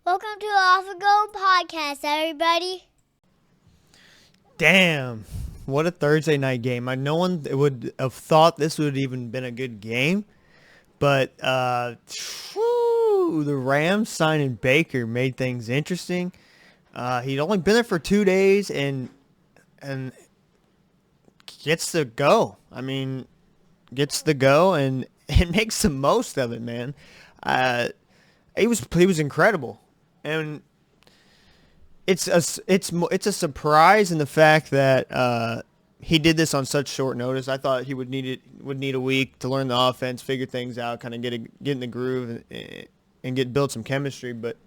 Welcome to the Off the Go podcast, everybody. Damn, what a Thursday night game. No one would have thought this would have even been a good game, but the Rams signing Baker made things interesting. He'd only been there for 2 days and gets the go. Gets the go and makes the most of it, man. He was incredible, and it's a surprise in the fact that he did this on such short notice. I thought he would need a week to learn the offense, figure things out, kind of get in the groove, and build some chemistry. But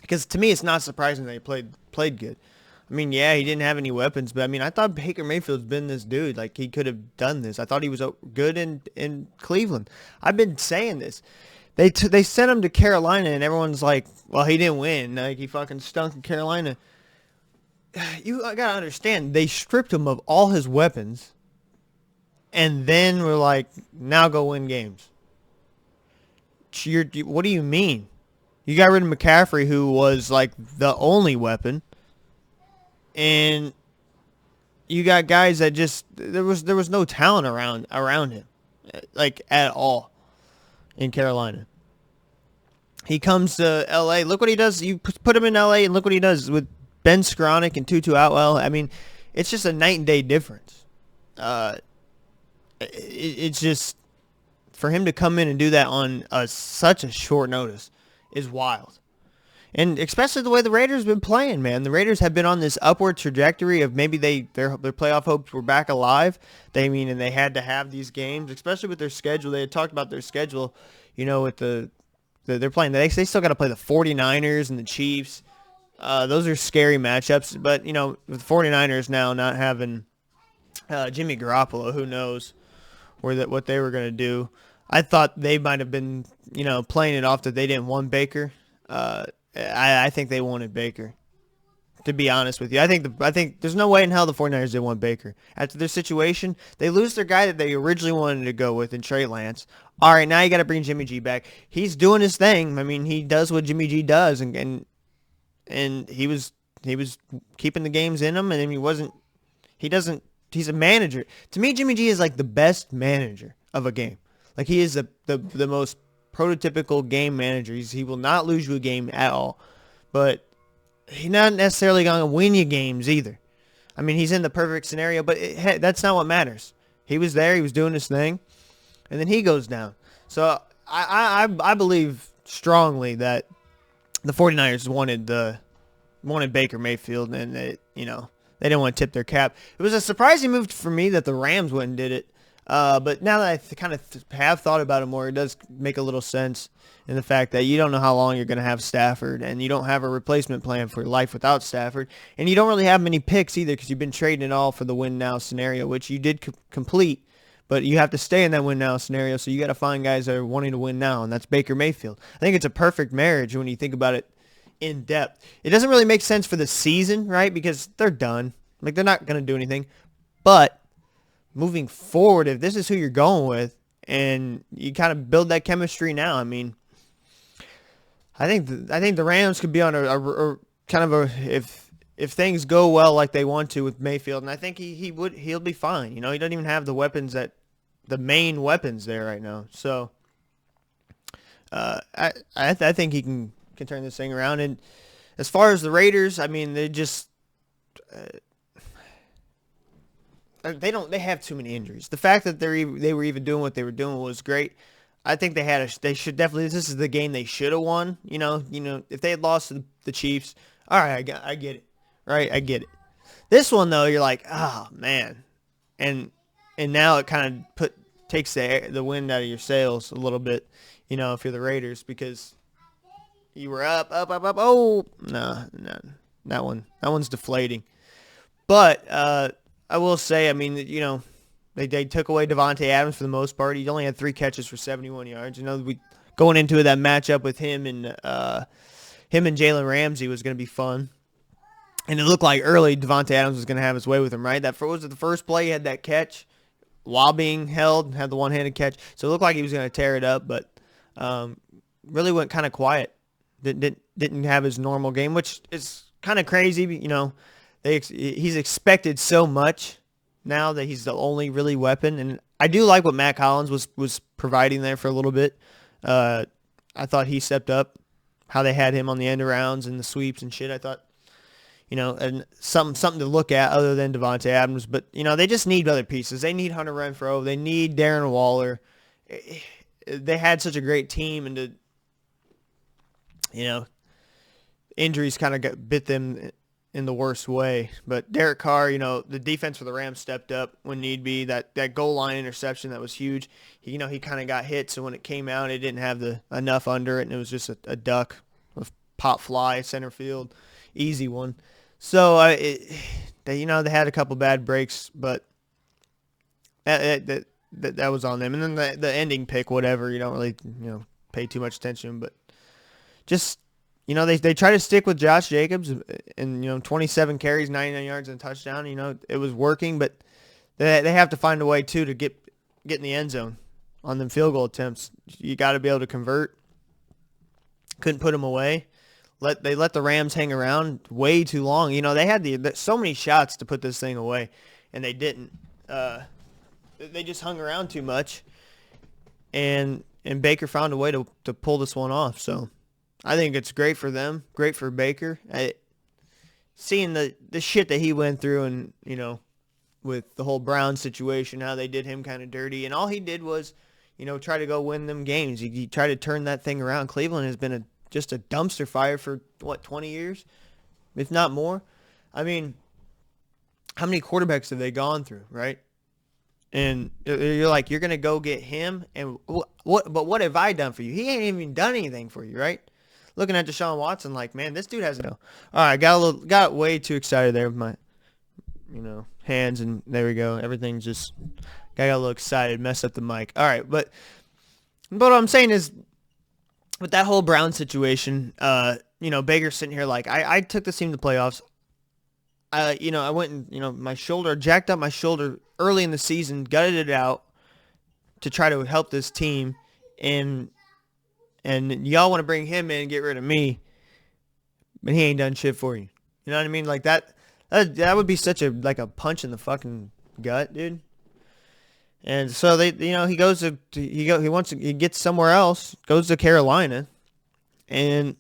because to me, it's not surprising that he played good. Yeah, he didn't have any weapons, but I thought Baker Mayfield's been this dude. Like, he could have done this. I thought he was good in Cleveland. I've been saying this. They sent him to Carolina, and everyone's like, well, he didn't win. Like, he fucking stunk in Carolina. I gotta understand, they stripped him of all his weapons, and then we're like, now go win games. What do you mean? You got rid of McCaffrey, who was like the only weapon, and you got guys that just there was no talent around him, like, at all. In Carolina, he comes to L.A. Look what he does. You put him in L.A. and look what he does with Ben Skronik and Tutu Atwell. It's just a night and day difference. It's just, for him to come in and do that on such a short notice is wild. And especially the way the Raiders have been playing, man. The Raiders have been on this upward trajectory of maybe their playoff hopes were back alive. And they had to have these games, especially with their schedule. They had talked about their schedule, with they're playing. They still got to play the 49ers and the Chiefs. Those are scary matchups. But, with the 49ers now not having Jimmy Garoppolo, who knows what they were going to do. I thought they might have been, playing it off that they didn't want Baker. I think they wanted Baker, to be honest with you. I think there's no way in hell the 49ers didn't want Baker. After their situation, they lose their guy that they originally wanted to go with in Trey Lance. All right, now you got to bring Jimmy G back. He's doing his thing. He does what Jimmy G does, and he was keeping the games in him, and he's a manager. To me, Jimmy G is like the best manager of a game. Like, he is the most prototypical game manager. He will not lose you a game at all, but he's not necessarily going to win you games either. He's in the perfect scenario, but that's not what matters. He was there, he was doing his thing, and then he goes down. So I believe strongly that the 49ers wanted Baker Mayfield, and they didn't want to tip their cap. It was a surprising move for me that the Rams went and did it. But now that I kind of have thought about it more, it does make a little sense in the fact that you don't know how long you're going to have Stafford, and you don't have a replacement plan for life without Stafford, and you don't really have many picks either because you've been trading it all for the win-now scenario, which you did complete, but you have to stay in that win-now scenario, so you got to find guys that are wanting to win now, and that's Baker Mayfield. I think it's a perfect marriage when you think about it in depth. It doesn't really make sense for the season, right, because they're done. Like, they're not going to do anything, but moving forward, if this is who you're going with, and you kind of build that chemistry now, I think the Rams could be on a kind of if things go well like they want to with Mayfield, and I think he'll be fine. He doesn't even have the main weapons there right now. So I think he can turn this thing around. And as far as the Raiders, they just. They have too many injuries. The fact that they were even doing what they were doing was great. I think they should definitely. This is the game they should have won. If they had lost to the Chiefs, all right, I get it. Right, I get it. This one though, you're like, oh man, and now it kind of takes the wind out of your sails a little bit. If you're the Raiders, because you were up. Oh no, that one's deflating. But I will say, they took away Devontae Adams for the most part. He only had 3 catches for 71 yards. Going into that matchup with him and Jalen Ramsey was going to be fun. And it looked like early Devontae Adams was going to have his way with him, right? Was it the first play? He had that catch while being held, had the one-handed catch. So it looked like he was going to tear it up, but really went kind of quiet. Didn't didn't have his normal game, which is kind of crazy. You know, he's expected so much now that he's the only really weapon. And I do like what Matt Collins was providing there for a little bit. I thought he stepped up. How they had him on the end arounds and the sweeps and shit. I thought, you know, and something to look at other than Devontae Adams. But, you know, they just need other pieces. They need Hunter Renfrow. They need Darren Waller. They had such a great team, and you know, injuries kind of bit them in the worst way. But Derek Carr, you know, the defense for the Rams stepped up when need be. That goal line interception, that was huge. He kind of got hit, so when it came out, it didn't have enough under it, and it was just a duck, a pop fly, center field, easy one. So they had a couple bad breaks, but that was on them. And then the ending pick, whatever, you don't really pay too much attention, but just. You know, they try to stick with Josh Jacobs and 27 carries, 99 yards, and a touchdown. You know, it was working, but they have to find a way, too, to get in the end zone on them field goal attempts. You got to be able to convert. Couldn't put them away. They let the Rams hang around way too long. You know, they had so many shots to put this thing away, and they didn't. They just hung around too much, and Baker found a way to pull this one off, so... I think it's great for them, great for Baker. Seeing the shit that he went through and, with the whole Brown situation, how they did him kind of dirty. And all he did was, try to go win them games. He tried to turn that thing around. Cleveland has been just a dumpster fire for, 20 years, if not more? I mean, how many quarterbacks have they gone through, right? And you're like, you're going to go get him? And what have I done for you? He ain't even done anything for you, right? Looking at Deshaun Watson, like, man, this dude has no. All right, got way too excited there with my, hands, and there we go. Everything just got a little excited, messed up the mic. All right, but what I'm saying is, with that whole Brown situation, Baker's sitting here like, I took this team to the playoffs. I went and my shoulder, jacked up my shoulder early in the season, gutted it out to try to help this team, and y'all want to bring him in and get rid of me, but he ain't done shit for you. You know what I mean? Like that would be such a punch in the fucking gut, dude. And so he gets somewhere else, goes to Carolina, and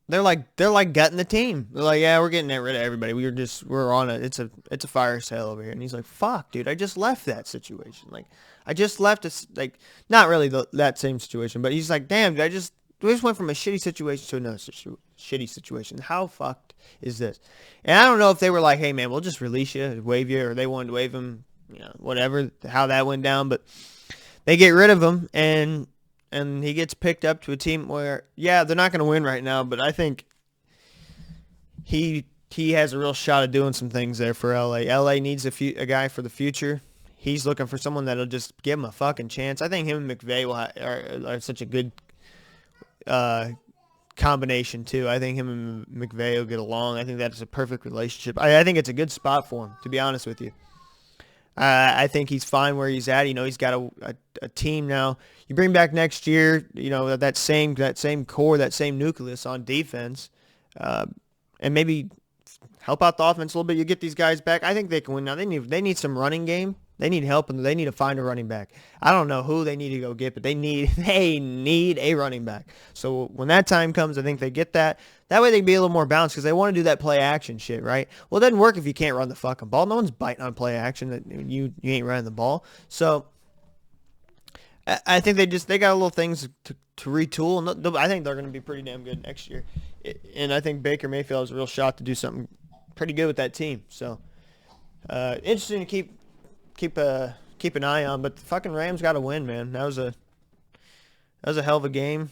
they're like gutting the team. They're like, yeah, we're getting rid of everybody. We're on it's a fire sale over here. And he's like, fuck, dude, I just left that situation. Like, I just left not really that same situation, but he's like, damn, dude, we just went from a shitty situation to another shitty situation. How fucked is this? And I don't know if they were like, hey man, we'll just release you, waive you, or they wanted to waive him, whatever, how that went down, but they get rid of him, and he gets picked up to a team where, yeah, they're not going to win right now, but I think he has a real shot of doing some things there for LA. LA needs a guy for the future. He's looking for someone that'll just give him a fucking chance. I think him and McVay are such a good combination, too. I think him and McVay will get along. I think that's a perfect relationship. I think it's a good spot for him, to be honest with you. I think he's fine where he's at. He's got a team now. You bring back next year, that same core, that same nucleus on defense, and maybe help out the offense a little bit. You get these guys back. I think they can win now. They need some running game. They need help, and they need to find a running back. I don't know who they need to go get, but they need a running back. So when that time comes, I think they get that. That way they can be a little more balanced, because they want to do that play action shit, right? Well, it doesn't work if you can't run the fucking ball. No one's biting on play action that you ain't running the ball. So I think they got a little things to retool, and I think they're going to be pretty damn good next year. And I think Baker Mayfield has a real shot to do something pretty good with that team. So interesting to keep an eye on, but the fucking Rams got to win, man. That was a hell of a game.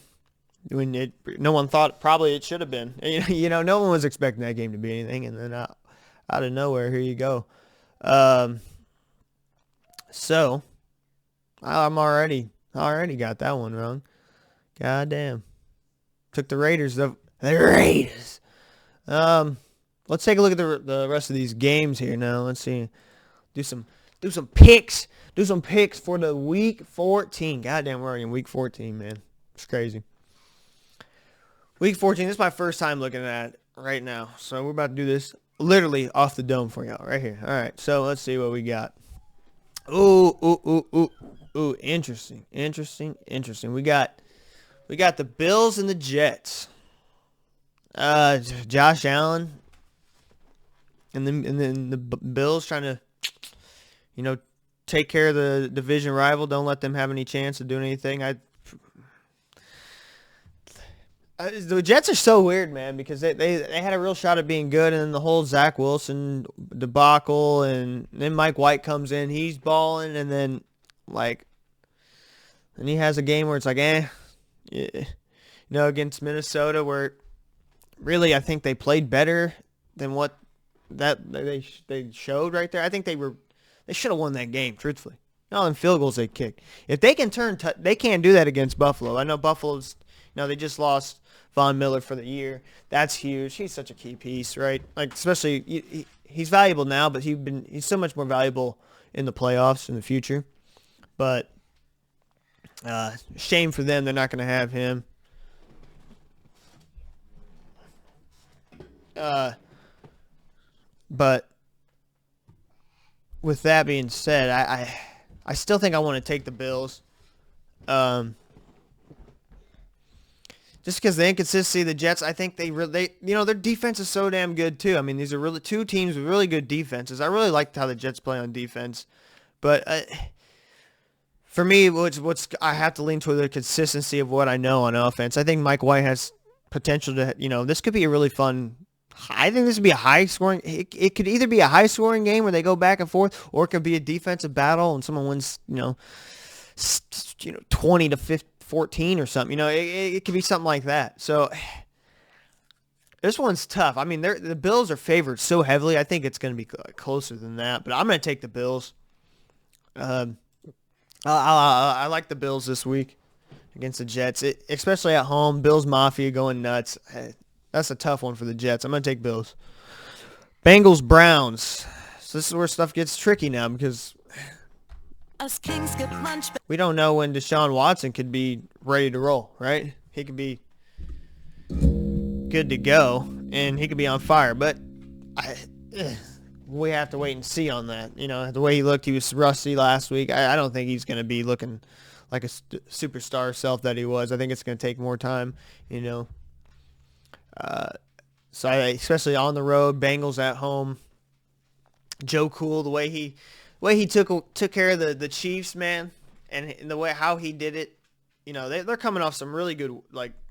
When no one thought probably it should have been. No one was expecting that game to be anything, and then out of nowhere, here you go. So I'm already got that one wrong. God damn. Took the Raiders. The Raiders. Let's take a look at the rest of these games here now. Let's see. Do some picks. Do some picks for the week 14. Goddamn, we're already in week 14, man. It's crazy. Week 14. This is my first time looking at it right now. So we're about to do this literally off the dome for y'all right here. All right. So let's see what we got. Ooh. Interesting. We got the Bills and the Jets. Josh Allen and then the Bills trying to, take care of the division rival. Don't let them have any chance of doing anything. The Jets are so weird, man, because they had a real shot at being good, and then the whole Zach Wilson debacle, and then Mike White comes in, he's balling, and then and he has a game where it's like, yeah, against Minnesota, where really I think they played better than what that they showed right there. I think they should have won that game, truthfully. All them field goals they kicked. If they can they can't do that against Buffalo. I know Buffalo's, they just lost Von Miller for the year. That's huge. He's such a key piece, right? Like, especially he's valuable now, but he's so much more valuable in the playoffs in the future. But shame for them, they're not going to have him. But with that being said, I still think I want to take the Bills. Just because the inconsistency of the Jets, I think their defense is so damn good too. I mean, these are really two teams with really good defenses. I really liked how the Jets play on defense, but for me, I have to lean toward the consistency of what I know on offense. I think Mike White has potential to, this could be a really fun. I think this would be a high scoring. It could either be a high scoring game where they go back and forth, or it could be a defensive battle and someone wins, 20 to 14 or something. It could be something like that. So this one's tough. I mean, the Bills are favored so heavily. I think it's going to be closer than that, but I'm going to take the Bills. I like the Bills this week against the Jets, especially at home. Bills Mafia going nuts. That's a tough one for the Jets. I'm going to take Bills. Bengals Browns. So this is where stuff gets tricky now because we don't know when Deshaun Watson could be ready to roll, right? He could be good to go, and he could be on fire. But we have to wait and see on that. The way he looked, he was rusty last week. I don't think he's going to be looking like a superstar self that he was. I think it's going to take more time, So especially on the road, Bengals at home. Joe Cool, the way he took care of the Chiefs, man, and the way how he did it, they're coming off some really good,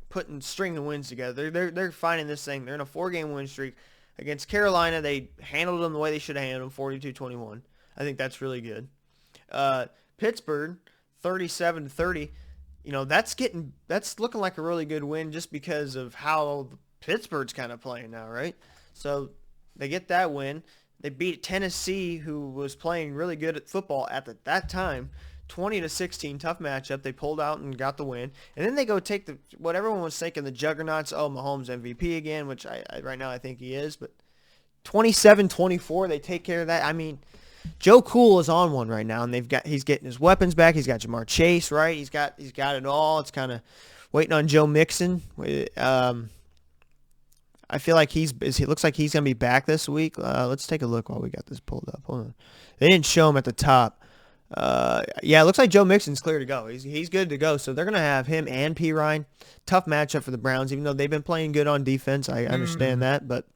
putting string of wins together. They're finding this thing. They're in a 4-game win streak against Carolina. They handled them the way they should have handled them, 42-21. I think that's really good. Pittsburgh, 37-30. That's looking like a really good win just because of how Pittsburgh's kind of playing now, right? So they get that win. They beat Tennessee, who was playing really good at football at that time, 20-16, tough matchup. They pulled out and got the win. And then they go take what everyone was thinking, the juggernauts. Oh, Mahomes MVP again, which right now I think he is. But 27-24, they take care of that. I mean, Joe Cool is on one right now, and he's getting his weapons back. He's got Jamar Chase, right? He's got it all. It's kind of waiting on Joe Mixon. I feel like he looks like he's going to be back this week. Let's take a look while we got this pulled up. Hold on. They didn't show him at the top. It looks like Joe Mixon's clear to go. He's good to go. So they're going to have him and P. Ryan. Tough matchup for the Browns, even though they've been playing good on defense. I understand that. But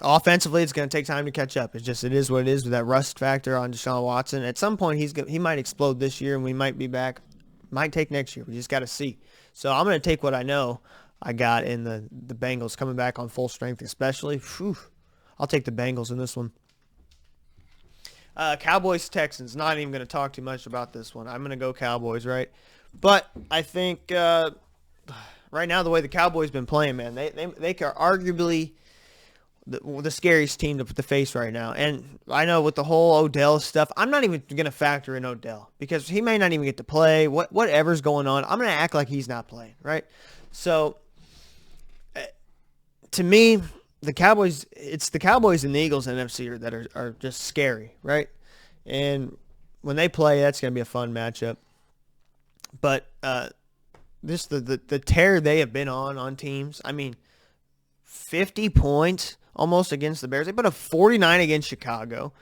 offensively, it's going to take time to catch up. It is what it is with that rust factor on Deshaun Watson. At some point, he might explode this year, and we might be back. Might take next year. We just got to see. So I'm going to take what I know I got in the Bengals coming back on full strength, especially. Whew, I'll take the Bengals in this one. Cowboys Texans. Not even going to talk too much about this one. I'm going to go Cowboys, right? But I think right now the way the Cowboys been playing, man, they are arguably the scariest team to face right now. And I know with the whole Odell stuff, I'm not even going to factor in Odell because he may not even get to play. Whatever's going on, I'm going to act like he's not playing, right? So to me, it's the Cowboys and the Eagles in NFC that are just scary, right? And when they play, that's going to be a fun matchup. But this the tear they have been on teams. I mean, 50 points almost against the Bears. They put up 49 against Chicago.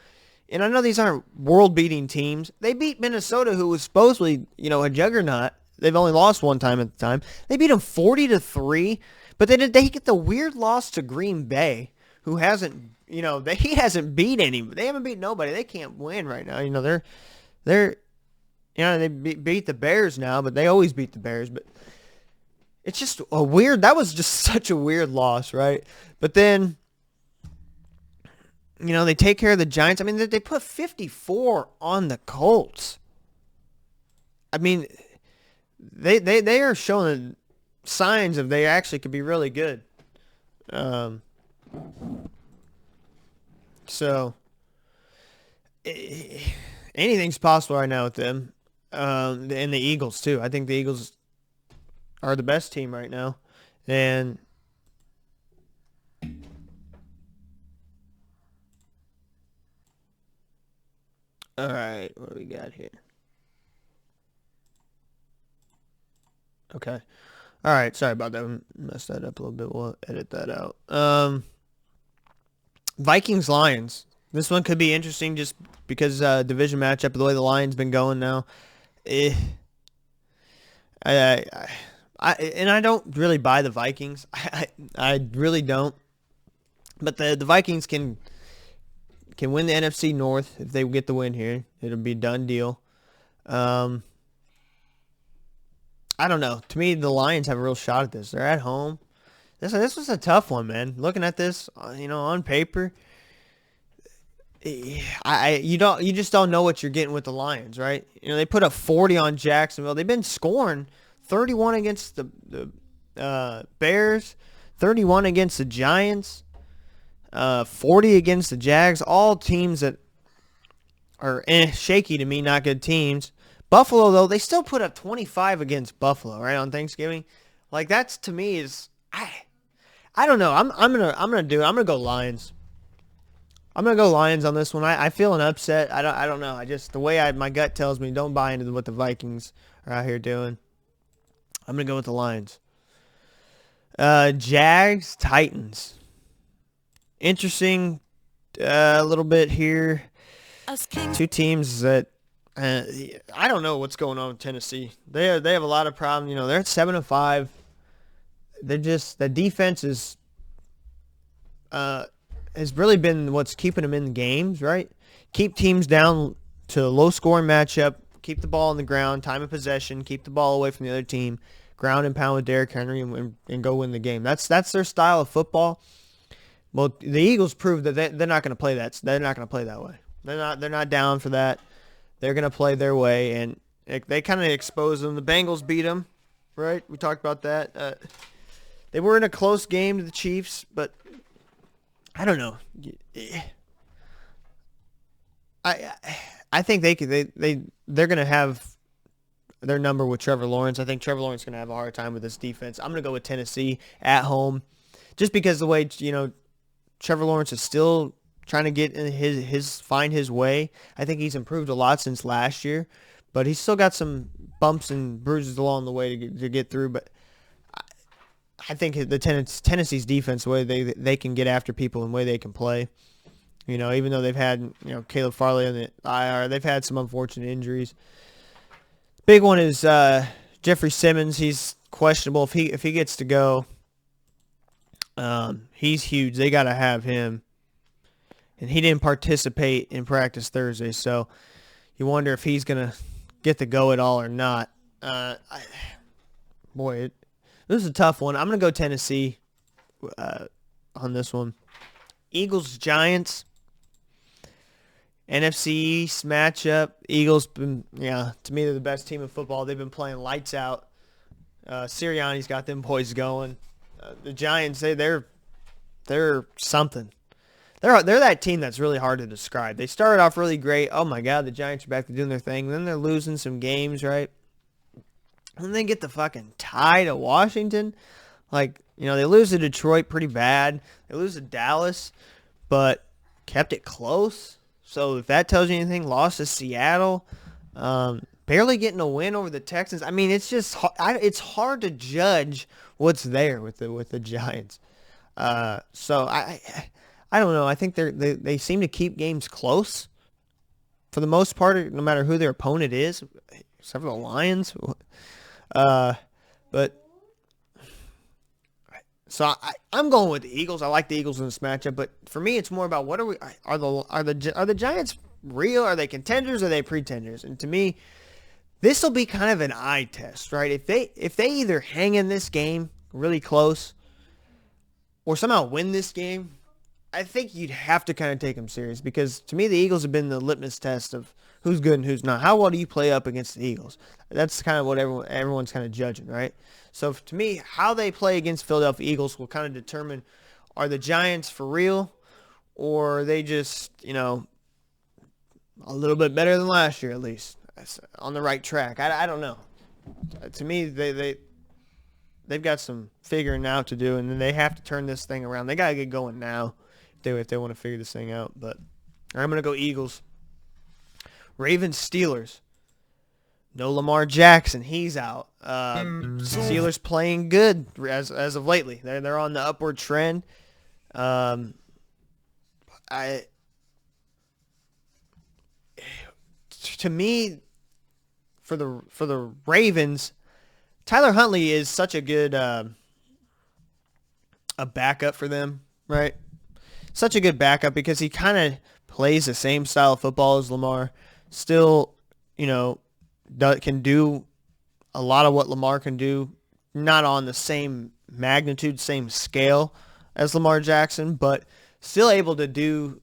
And I know these aren't world-beating teams. They beat Minnesota, who was supposedly, a juggernaut. They've only lost one time at the time. They beat them 40-3, but they get the weird loss to Green Bay, who hasn't, he hasn't beat anybody. They haven't beat nobody. They can't win right now. They're they beat the Bears now, but they always beat the Bears. But it's just that was just such a weird loss, right? But then, they take care of the Giants. I mean, they put 54 on the Colts. I mean, they are showing signs of they actually could be really good. So anything's possible right now with them, and the Eagles too. I think the Eagles are the best team right now, and all right, what do we got here? Okay. All right, sorry about that. Messed that up a little bit. We'll edit that out. Vikings-Lions. This one could be interesting just because division matchup, the way the Lions been going now. I don't really buy the Vikings. I really don't. But the Vikings can win the NFC North if they get the win here. It'll be a done deal. I don't know. To me, the Lions have a real shot at this. They're at home. This was a tough one, man. Looking at this, on paper, you just don't know what you're getting with the Lions, right? They put up 40 on Jacksonville. They've been scoring 31 against the Bears, 31 against the Giants, 40 against the Jags. All teams that are shaky to me, not good teams. Buffalo, though, they still put up 25 against Buffalo, right, on Thanksgiving. Like, that's, to me, is I don't know. I'm gonna go Lions. I'm gonna go Lions on this one. I feel an upset. I don't know. I just, the way my gut tells me, don't buy into what the Vikings are out here doing. I'm gonna go with the Lions. Jags, Titans. Interesting, a little bit here. Two teams that I don't know what's going on with Tennessee. They have a lot of problems. They're at 7-5. They're just, the defense has really been what's keeping them in the games, right? Keep teams down to a low-scoring matchup. Keep the ball on the ground, time of possession. Keep the ball away from the other team. Ground and pound with Derrick Henry and go win the game. That's their style of football. Well, the Eagles proved that they're not going to play that. They're not going to play that way. They're not down for that. They're going to play their way, and they kind of expose them. The Bengals beat them, right? We talked about that. They were in a close game to the Chiefs, but I don't know. I think they're going to have their number with Trevor Lawrence. I think Trevor Lawrence is going to have a hard time with this defense. I'm going to go with Tennessee at home, just because the way Trevor Lawrence is still trying to get in find his way. I think he's improved a lot since last year, but he's still got some bumps and bruises along the way to get through. But I think the Tennessee's defense, the way they can get after people and the way they can play, even though they've had Caleb Farley on the IR, they've had some unfortunate injuries. Big one is Jeffrey Simmons. He's questionable if he gets to go. He's huge. They got to have him. And he didn't participate in practice Thursday, so you wonder if he's going to get the go at all or not. This is a tough one. I'm going to go Tennessee on this one. Eagles, Giants. NFC East matchup. Eagles, to me, they're the best team in football. They've been playing lights out. Sirianni's got them boys going. The Giants, they're something. They're that team that's really hard to describe. They started off really great. Oh, my God, the Giants are back to doing their thing. Then they're losing some games, right? And they get the fucking tie to Washington. They lose to Detroit pretty bad. They lose to Dallas, but kept it close. So if that tells you anything, lost to Seattle. But barely getting a win over the Texans. I mean, it's just it's hard to judge what's there with the Giants. So I don't know. I think they seem to keep games close for the most part, no matter who their opponent is, except for the Lions. Uh, but so I'm going with the Eagles. I like the Eagles in this matchup, but for me, it's more about what are the Giants real? Are they contenders? Or are they pretenders? And to me, this will be kind of an eye test, right? If they either hang in this game really close or somehow win this game, I think you'd have to kind of take them serious because to me the Eagles have been the litmus test of who's good and who's not. How well do you play up against the Eagles? That's kind of what everyone's kind of judging, right? So to me, how they play against Philadelphia Eagles will kind of determine are the Giants for real or are they just, a little bit better than last year at least. On the right track. I don't know. To me, they've got some figuring out to do, and then they have to turn this thing around. They gotta get going now if they want to figure this thing out. But I'm gonna go Eagles. Ravens Steelers. No Lamar Jackson, he's out. Steelers playing good as of lately. They're on the upward trend. To me, for the Ravens, Tyler Huntley is such a good a backup for them, right? Such a good backup because he kind of plays the same style of football as Lamar. Still, can do a lot of what Lamar can do, not on the same magnitude, same scale as Lamar Jackson, but still able to do,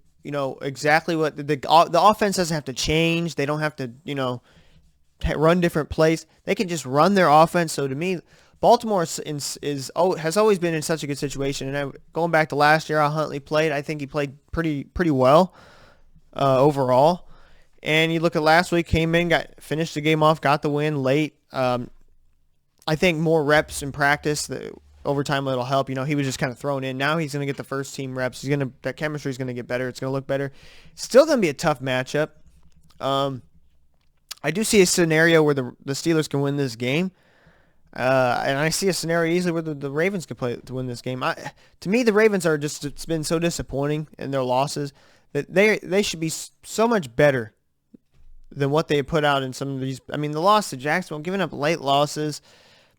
exactly what the offense doesn't have to change. They don't have to, run different plays. They can just run their offense. So to me, Baltimore has always been in such a good situation. And going back to last year, how Huntley played, I think he played pretty well overall. And you look at last week, came in, finished the game off, got the win late. I think more reps in practice, over time it'll help. He was just kind of thrown in. Now he's going to get the first team reps. That chemistry is going to get better. It's going to look better. Still going to be a tough matchup. I do see a scenario where the Steelers can win this game. And I see a scenario easily where the Ravens could play to win this game. To me, the Ravens it's been so disappointing in their losses that they should be so much better than what they put out in some of these. I mean, the loss to Jacksonville, giving up late losses.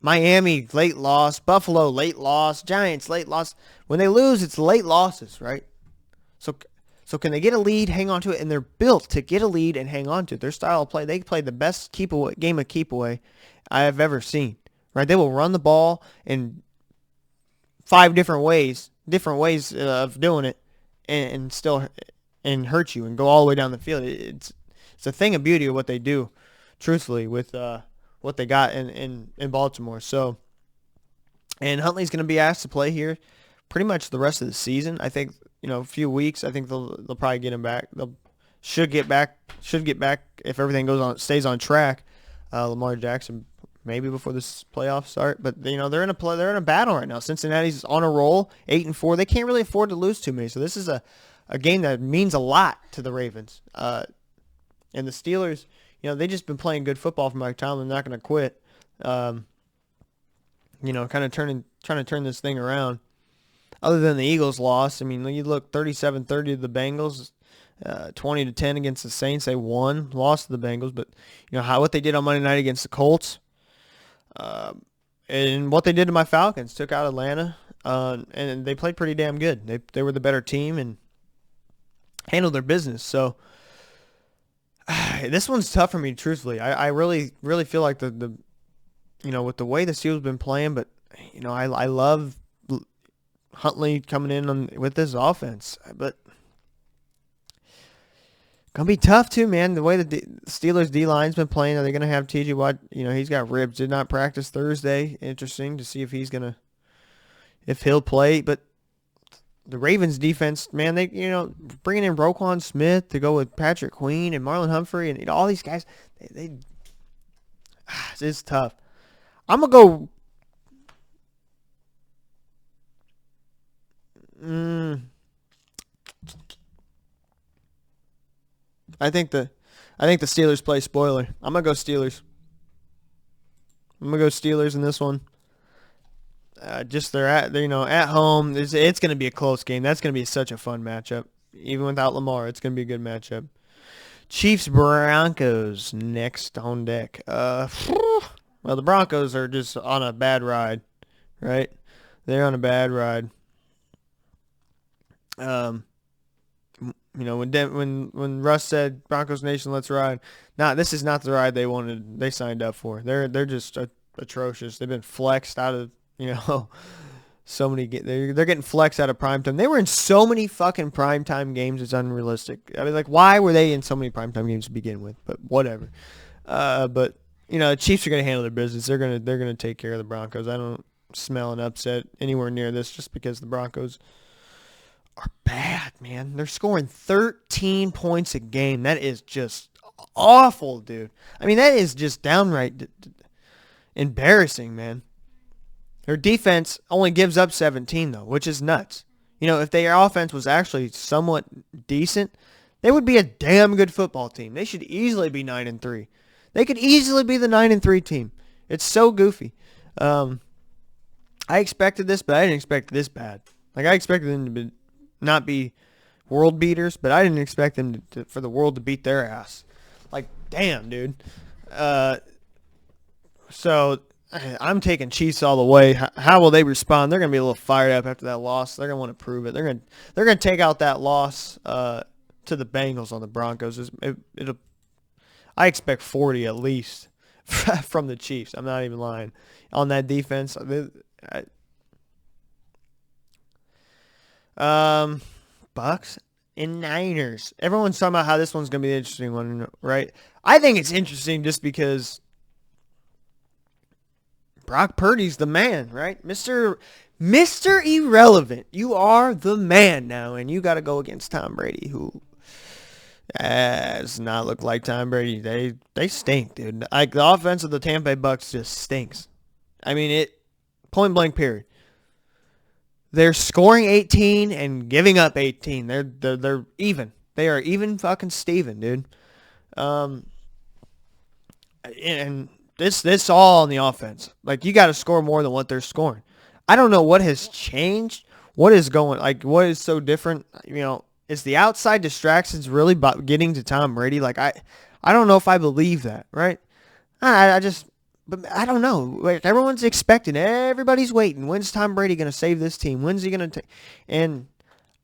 Miami, late loss. Buffalo, late loss. Giants, late loss. When they lose, it's late losses, right? So can they get a lead, hang on to it, and they're built to get a lead and hang on to it. Their style of play, they play the best game of keep away I have ever seen. Right? They will run the ball in 5 different ways of doing it, and still hurt you and go all the way down the field. It's a thing of beauty of what they do, truthfully, with what they got in Baltimore. So, and Huntley's going to be asked to play here pretty much the rest of the season. I think a few weeks. I think they'll probably get him back. Should get back if everything stays on track. Lamar Jackson maybe before this playoffs start, but they're in a battle right now. Cincinnati's on a roll, 8-4. They can't really afford to lose too many. So this is a game that means a lot to the Ravens. And the Steelers, they just been playing good football from Mike Tomlin. They're not going to quit. Kind of trying to turn this thing around. Other than the Eagles' loss, I mean, you look 37-30 to the Bengals, 20-10 against the Saints. They lost to the Bengals, but what they did on Monday night against the Colts, and what they did to my Falcons, took out Atlanta, and they played pretty damn good. They were the better team and handled their business. So this one's tough for me, truthfully. I really feel like the with the way the Steelers have been playing, but I love Huntley coming in with this offense, but gonna be tough too, man. The way the Steelers D line's been playing, are they gonna have TJ Watt? He's got ribs. Did not practice Thursday. Interesting to see if he'll play. But the Ravens defense, man, they bringing in Roquan Smith to go with Patrick Queen and Marlon Humphrey and all these guys. It's tough. I'm gonna go. I think I think the Steelers play spoiler. I'm going to go Steelers. I'm going to go Steelers in this one. They're at home. It's going to be a close game. That's going to be such a fun matchup. Even without Lamar, it's going to be a good matchup. Chiefs Broncos next on deck. Well, the Broncos are just on a bad ride, right? They're on a bad ride. When Russ said Broncos Nation, let's ride. This is not the ride they signed up for. They're just atrocious. They've been flexed out of so many. They're getting flexed out of primetime. They were in so many fucking primetime games. It's unrealistic. I mean, like, why were they in so many primetime games to begin with? But whatever. But the Chiefs are gonna handle their business. They're gonna take care of the Broncos. I don't smell an upset anywhere near this, just because the Broncos are bad, man. They're scoring 13 points a game. That is just awful, dude. I mean, that is just downright embarrassing, man. Their defense only gives up 17, though, which is nuts. If their offense was actually somewhat decent, they would be a damn good football team. They should easily be 9-3. They could easily be the 9-3 team. It's so goofy. I expected this, but I didn't expect this bad. Like, I expected them to not be world beaters, but I didn't expect them for the world to beat their ass. Like, damn, dude. So I'm taking Chiefs all the way. How will they respond? They're going to be a little fired up after that loss. They're going to want to prove it. They're going to take out that loss to the Bengals on the Broncos. I expect 40 at least from the Chiefs. I'm not even lying. On that defense, Bucks and Niners. Everyone's talking about how this one's going to be an interesting one, right? I think it's interesting just because Brock Purdy's the man, right? Mr. Irrelevant. You are the man now, and you got to go against Tom Brady, who does not look like Tom Brady. They stink, dude. Like, the offense of the Tampa Bay Bucks just stinks. I mean, point blank period. They're scoring 18 and giving up 18. They're even. They are even fucking Steven, dude. And this all on the offense. Like, you got to score more than what they're scoring. I don't know what has changed. What is what is so different? Is the outside distractions really getting to Tom Brady? Like, I don't know if I believe that, right? But I don't know. Like, everyone's expecting. Everybody's waiting. When's Tom Brady going to save this team? When's he going to and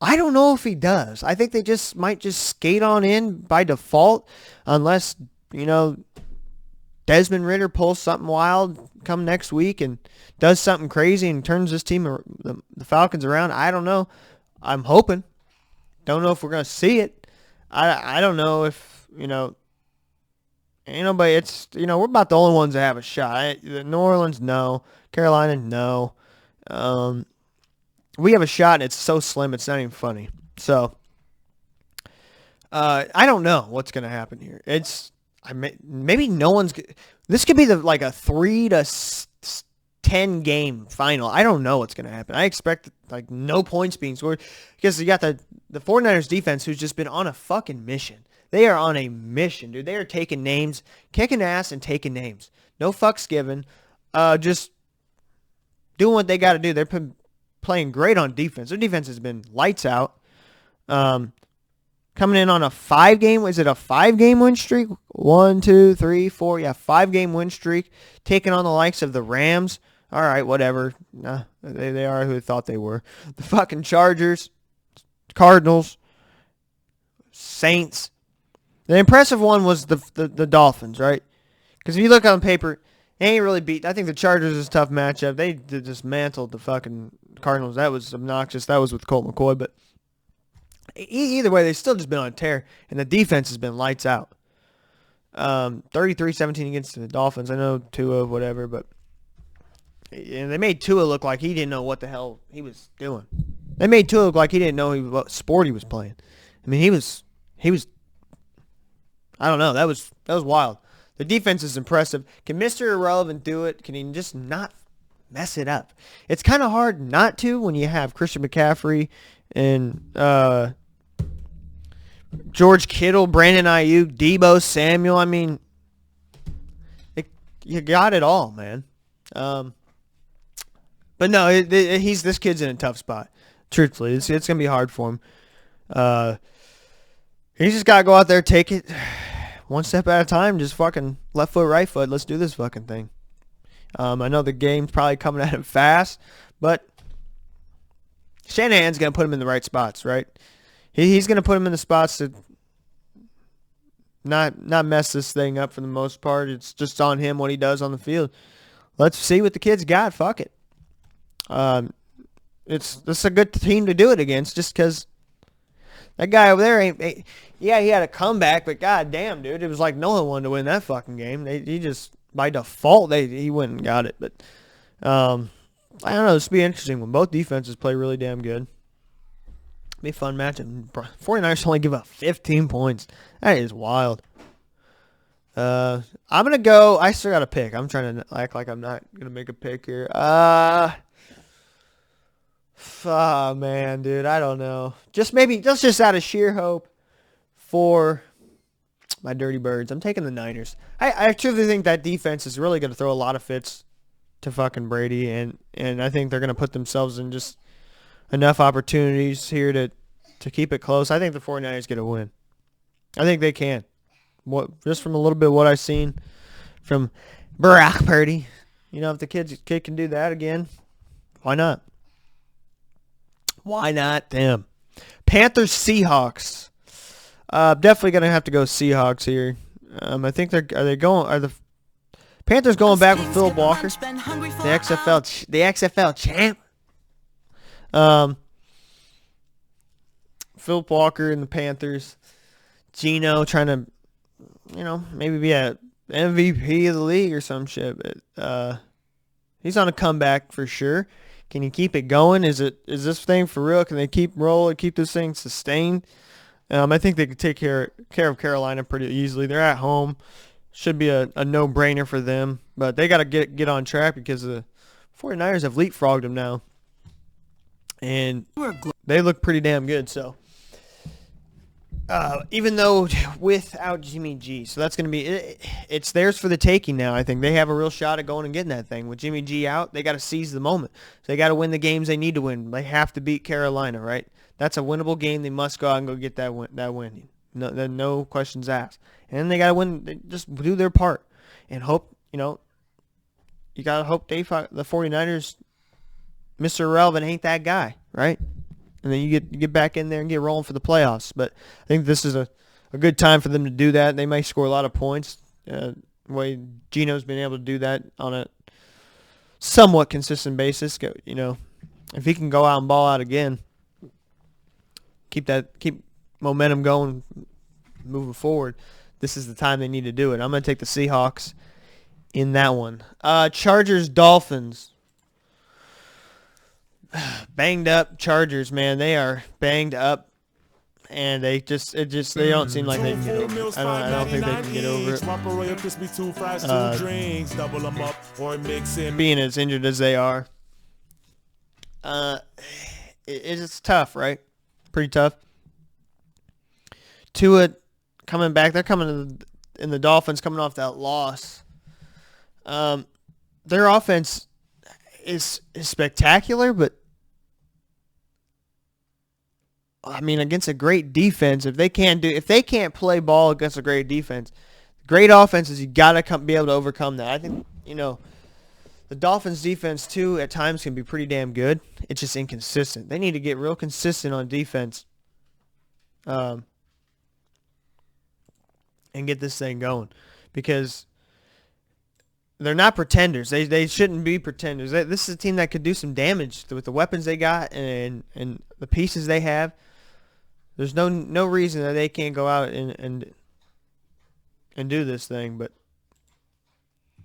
I don't know if he does. I think they might just skate on in by default unless, Desmond Ridder pulls something wild come next week and does something crazy and turns this team, the Falcons, around. I don't know. I'm hoping. Don't know if we're going to see it. I don't know if, ain't nobody, we're about the only ones that have a shot. New Orleans, no. Carolina, no. We have a shot, and it's so slim, it's not even funny. So, I don't know what's going to happen here. Maybe no one's. This could be a 3-10 game final. I don't know what's going to happen. I expect no points being scored because you got the 49ers defense, who's just been on a fucking mission. They are on a mission, dude. They are taking names, kicking ass, and taking names. No fucks given. Just doing what they got to do. They're playing great on defense. Their defense has been lights out. Coming in on a 5-game, is it a 5-game win streak? 1, 2, 3, 4. Yeah, 5-game win streak. Taking on the likes of the Rams. All right, whatever. Nah, they are who they thought they were. The fucking Chargers, Cardinals, Saints. The impressive one was the Dolphins, right? Because if you look on paper, they ain't really beat. I think the Chargers is a tough matchup. They dismantled the fucking Cardinals. That was obnoxious. That was with Colt McCoy, but either way, they've still just been on a tear, and the defense has been lights out. 33-17 against the Dolphins. I know Tua, whatever, but they made Tua look like he didn't know what the hell he was doing. They made Tua look like he didn't know what sport he was playing. I mean, he was. I don't know. That was wild. The defense is impressive. Can Mr. Irrelevant do it? Can he just not mess it up? It's kind of hard not to when you have Christian McCaffrey and George Kittle, Brandon Ayuk, Debo Samuel. I mean, you got it all, man. But no, this kid's in a tough spot. Truthfully, it's gonna be hard for him. He's just gotta go out there, take it one step at a time. Just fucking left foot, right foot. Let's do this fucking thing. I know the game's probably coming at him fast, but Shanahan's gonna put him in the right spots, right? He's gonna put him in the spots to not mess this thing up for the most part. It's just on him what he does on the field. Let's see what the kid's got. Fuck it. It's a good team to do it against, just because that guy over there ain't. Yeah, he had a comeback, but goddamn, dude, it was like no one wanted to win that fucking game. He just by default he went and got it. But I don't know. This will be interesting when both defenses play really damn good. Be a fun match. 49ers only give up 15 points. That is wild. I'm gonna go. I still got a pick. I'm trying to act like I'm not gonna make a pick here. Oh, man, dude, I don't know. Let's just out of sheer hope for my Dirty Birds. I'm taking the Niners. I truly think that defense is really going to throw a lot of fits to fucking Brady, and I think they're going to put themselves in just enough opportunities here to keep it close. I think the 49ers get a win. I think they can. Just from a little bit of what I've seen from Brock Purdy. You know, if the kid can do that again, why not? Why not them? Panthers, Seahawks. Definitely gonna have to go Seahawks here. I think are the Panthers going back with Phil Walker, the XFL champ. Phil Walker and the Panthers. Geno trying to, maybe be a MVP of the league or some shit. But he's on a comeback for sure. Can he keep it going? Is this thing for real? Can they keep rolling, keep this thing sustained? I think they could take care of Carolina pretty easily. They're at home. Should be a no-brainer for them. But they got to get on track because the 49ers have leapfrogged them now. And they look pretty damn good. So even though without Jimmy G, so that's going to be it's theirs for the taking now. I think they have a real shot at going and getting that thing. With Jimmy G out, they got to seize the moment. So they got to win the games they need to win. They have to beat Carolina, right? That's a winnable game. They must go out and go get that win. No questions asked. And they got to win. They just do their part and hope. You got to hope the 49ers, Mr. Irrelevant, ain't that guy, right? And then you get back in there and get rolling for the playoffs. But I think this is a good time for them to do that. They might score a lot of points. The way Geno's been able to do that on a somewhat consistent basis. If he can go out and ball out again, keep momentum going, moving forward, this is the time they need to do it. I'm going to take the Seahawks in that one. Chargers, Dolphins. Banged up Chargers, man. They are banged up, and they don't seem like they can get over it. I don't think they can get over it. Being as injured as they are, it's tough, right? Pretty tough. Tua coming back. They're coming in the Dolphins coming off that loss. Their offense is spectacular, but I mean, against a great defense, if they can't play ball against a great defense, great offenses, you gotta be able to overcome that. I think the Dolphins' defense too at times can be pretty damn good. It's just inconsistent. They need to get real consistent on defense, and get this thing going, because they're not pretenders. They shouldn't be pretenders. This is a team that could do some damage with the weapons they got and the pieces they have. There's no reason that they can't go out and do this thing. But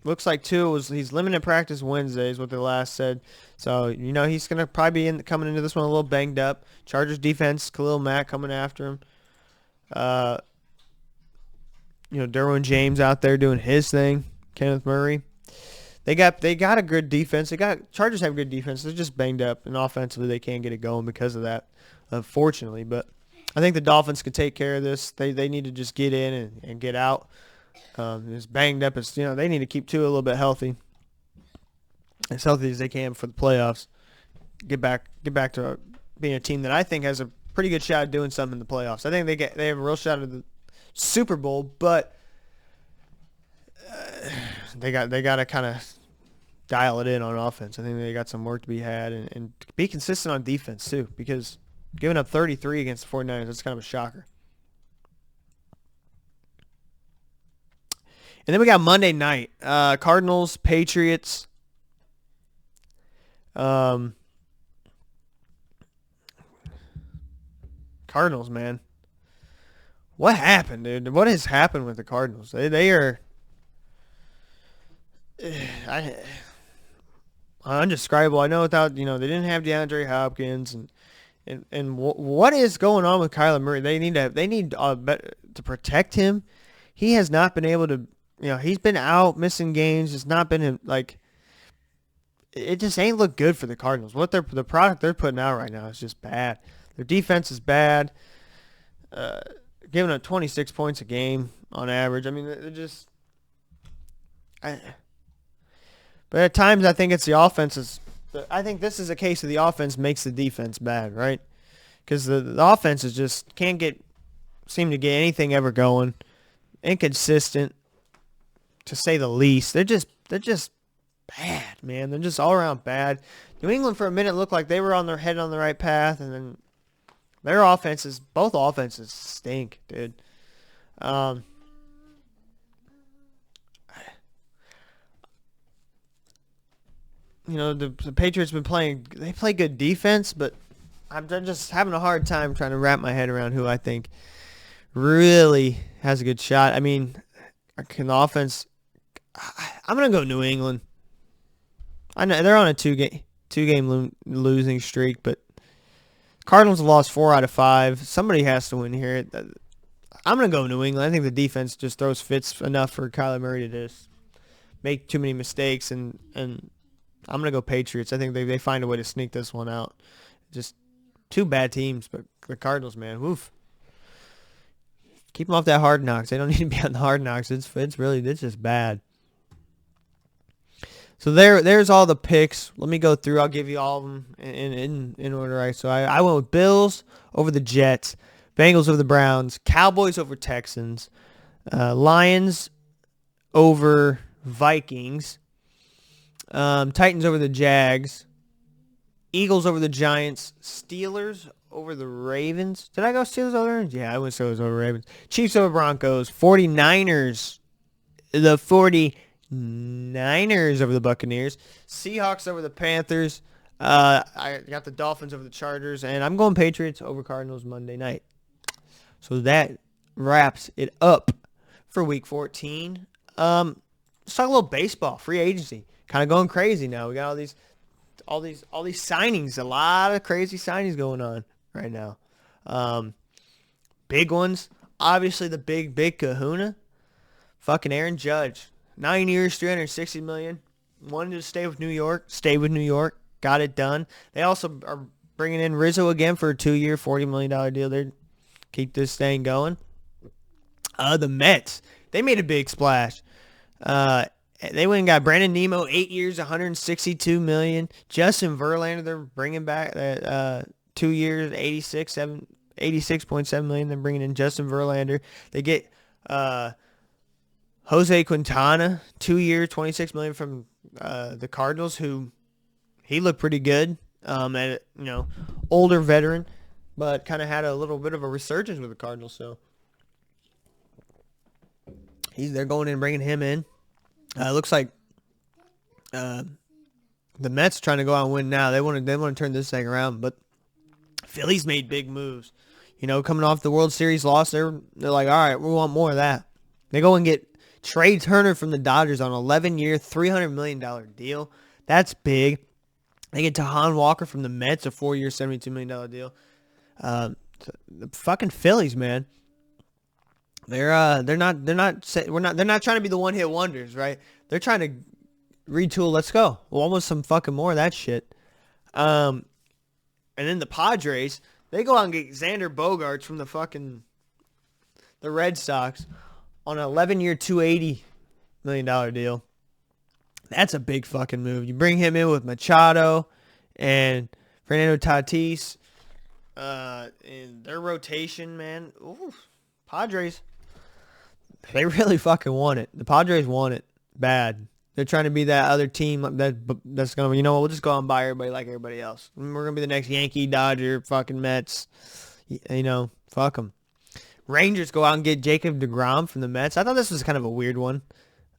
looks like he's limited practice Wednesdays, what they last said. So he's gonna probably be coming into this one a little banged up. Chargers defense, Khalil Mack coming after him. Derwin James out there doing his thing. Kenneth Murray. They got a good defense. Chargers have good defense. They're just banged up, and offensively they can't get it going because of that, unfortunately. But I think the Dolphins could take care of this. They need to just get in and get out. As banged up as they need to keep Tua a little bit healthy, as healthy as they can for the playoffs. Get back to being a team that I think has a pretty good shot at doing something in the playoffs. I think they have a real shot at the Super Bowl, but they got to kind of dial it in on offense. I think they got some work to be had and be consistent on defense too, because giving up 33 against the 49ers, that's kind of a shocker. And then we got Monday night, Cardinals, Patriots. Cardinals, man. What happened, dude? What has happened with the Cardinals? They are undescribable. I know without, they didn't have DeAndre Hopkins and what is going on with Kyler Murray? They need to protect him. He has not been able to, he's been out missing games. It's not been like, it just ain't look good for the Cardinals. The product they're putting out right now is just bad. Their defense is bad. Giving up 26 points a game on average. I mean, they're just. But at times, I think it's the offense. I think this is a case of the offense makes the defense bad, right? Because the offense is just can't seem to get anything ever going. Inconsistent, to say the least. They're just bad, man. They're just all around bad. New England for a minute looked like they were on their head on the right path, and then their both offenses stink, dude. The Patriots been playing. They play good defense, but I'm just having a hard time trying to wrap my head around who I think really has a good shot. I mean, can the offense? I'm gonna go New England. I know they're on a two-game losing streak, but Cardinals have lost 4 out of 5. Somebody has to win here. I'm gonna go New England. I think the defense just throws fits enough for Kyler Murray to just make too many mistakes, and I'm gonna go Patriots. I think they find a way to sneak this one out. Just two bad teams, but the Cardinals, man, woof. Keep them off that Hard Knocks. They don't need to be on the Hard Knocks. It's just bad. So there's all the picks. Let me go through. I'll give you all of them in order. Right. So I went with Bills over the Jets, Bengals over the Browns, Cowboys over Texans, Lions over Vikings, Titans over the Jags, Eagles over the Giants, Steelers over the Ravens. Did I go Steelers over the Ravens? Yeah, I went Steelers over Ravens. Chiefs over Broncos, 49ers, the 49ers over the Buccaneers, Seahawks over the Panthers. I got the Dolphins over the Chargers, and I'm going Patriots over Cardinals Monday night. So that wraps it up for Week 14. Let's talk a little baseball, free agency. Kind of going crazy now. We got all these signings. A lot of crazy signings going on right now. Big ones. Obviously, the big kahuna. Fucking Aaron Judge. 9 years, $360 million. Wanted to stay with New York. Stayed with New York. Got it done. They also are bringing in Rizzo again for a 2-year, $40 million deal. They keep this thing going. The Mets. They made a big splash. They went and got Brandon Nimmo, 8 years, $162 million. Justin Verlander, they're bringing back 2 years, $86.7 million. They're bringing in Justin Verlander. They get Jose Quintana, 2 years, $26 million from the Cardinals, who he looked pretty good. Older veteran, but kind of had a little bit of a resurgence with the Cardinals. So they're going in and bringing him in. Looks like the Mets trying to go out and win now. They want to turn this thing around, but Phillies made big moves. Coming off the World Series loss, they're like, all right, we want more of that. They go and get Trey Turner from the Dodgers on an 11-year, $300 million deal. That's big. They get Tahan Walker from the Mets, a 4-year, $72 million deal. The fucking Phillies, man. They're not trying to be the one-hit wonders, right? They're trying to retool. Let's go. Well, almost some fucking more of that shit. And then the Padres, They go out and get Xander Bogaerts from the Red Sox on an 11-year, $280 million deal. That's a big fucking move. You bring him in with Machado and Fernando Tatis. In their rotation, man. Ooh, Padres, they really fucking want it. The Padres want it bad. They're trying to be that other team that's going to, you know what, we'll just go out and buy everybody like everybody else. We're going to be the next Yankee, Dodger, fucking Mets. You know, fuck them. Rangers go out and get Jacob deGrom from the Mets. I thought this was kind of a weird one.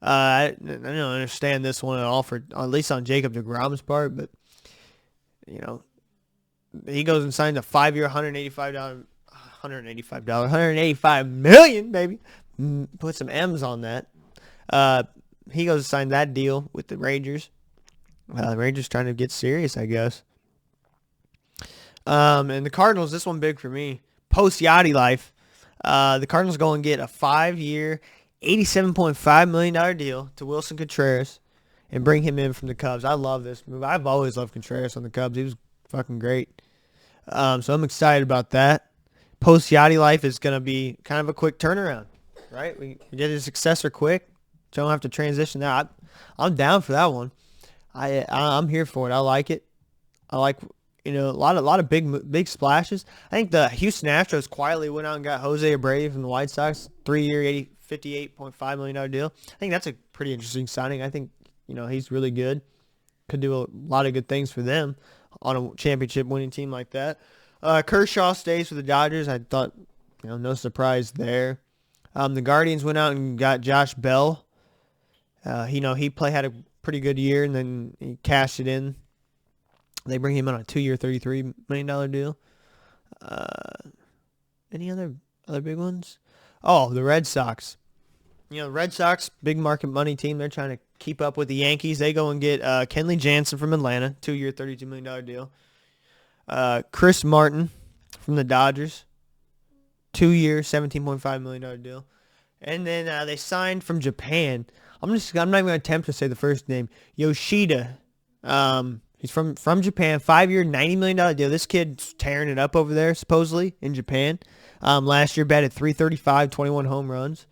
I don't understand this one at all, for at least on Jacob deGrom's part, but, you know, he goes and signs a 5-year, $185 million, baby. Put some M's on that. He goes and signs that deal with the Rangers. The Rangers trying to get serious, I guess. And the Cardinals, this one big for me. Post Yachty life. The Cardinals go and get a 5-year, $87.5 million deal to Wilson Contreras and bring him in from the Cubs. I love this move. I've always loved Contreras on the Cubs. He was fucking great. So I'm excited about that. Post Yachty life is going to be kind of a quick turnaround, right? We did his successor quick. So I don't have to transition that. I'm down for that one. I'm here for it. I like it. I like, you know, a lot of big splashes. I think the Houston Astros quietly went out and got Jose Abreu from the White Sox, 3-year, $58.5 million deal. I think that's a pretty interesting signing. I think, you know, he's really good. Could do a lot of good things for them on a championship winning team like that. Kershaw stays with the Dodgers. I thought, you know, no surprise there. The Guardians went out and got Josh Bell. You know, he had a pretty good year, and then he cashed it in. They bring him on a 2-year, $33 million deal. Any other big ones? Oh, the Red Sox. You know, the Red Sox, big market money team. They're trying to keep up with the Yankees. They go and get Kenley Jansen from Atlanta, 2-year, $32 million deal. Chris Martin from the Dodgers, 2-year, $17.5 million deal. And then they signed from Japan. I'm not even going to attempt to say the first name. Yoshida. He's from Japan. 5-year, $90 million deal. This kid's tearing it up over there, supposedly, in Japan. Last year batted .335, 21 home runs.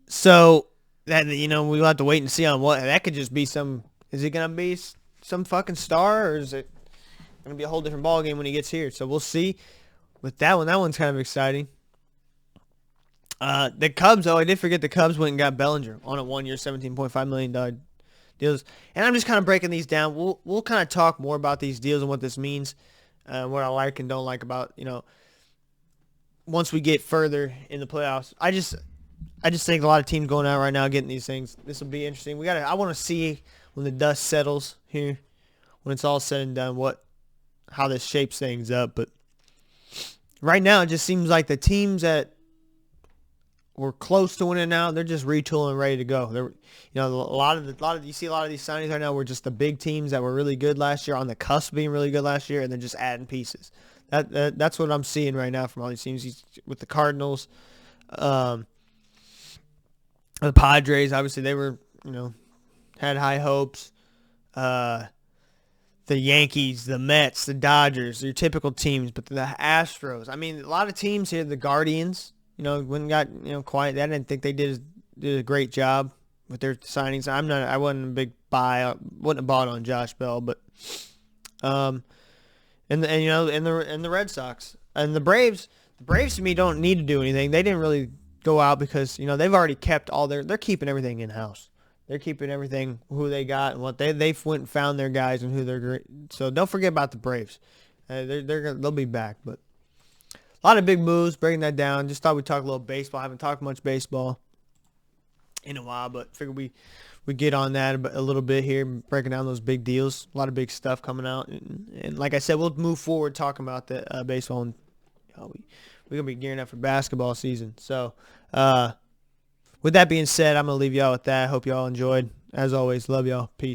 So that, you know, we'll have to wait and see on what that could just be. Is it gonna be some fucking star, or is it gonna be a whole different ball game when he gets here? So we'll see. With that one's kind of exciting. The Cubs, though, I did forget the Cubs went and got Bellinger on a 1-year, $17.5 million deals. And I'm just kind of breaking these down. We'll kind of talk more about these deals and what this means, what I like and don't like about, you know, once we get further in the playoffs. I just think a lot of teams going out right now getting these things. This will be interesting. I want to see when the dust settles here, when it's all said and done, how this shapes things up. But right now, it just seems like the teams that were close to winning now, they're just retooling and ready to go. They're, you know, you see a lot of these signings right now were just the big teams that were really good last year, on the cusp of being really good last year, and they're just adding pieces. That's what I'm seeing right now from all these teams. With the Cardinals, the Padres, obviously they were, you know, had high hopes. The Yankees, the Mets, the Dodgers, your typical teams, but the Astros. I mean, a lot of teams here, the Guardians, you know, when got, you know, quiet. I didn't think they did a great job with their signings. I wasn't a big buy. Wouldn't have bought on Josh Bell, but and you know, and the Red Sox and the Braves. The Braves to me don't need to do anything. They didn't really go out because, you know, they've already kept they're keeping everything in house. They're keeping everything, who they got and what they've went and found their guys and who they're. So don't forget about the Braves. They'll be back, but a lot of big moves. Breaking that down. Just thought we'd talk a little baseball. I haven't talked much baseball in a while, but figured we get on that a little bit here, breaking down those big deals. A lot of big stuff coming out, and like I said, we'll move forward talking about the baseball. And we're gonna be gearing up for basketball season. So, with that being said, I'm gonna leave y'all with that. Hope y'all enjoyed. As always, love y'all. Peace.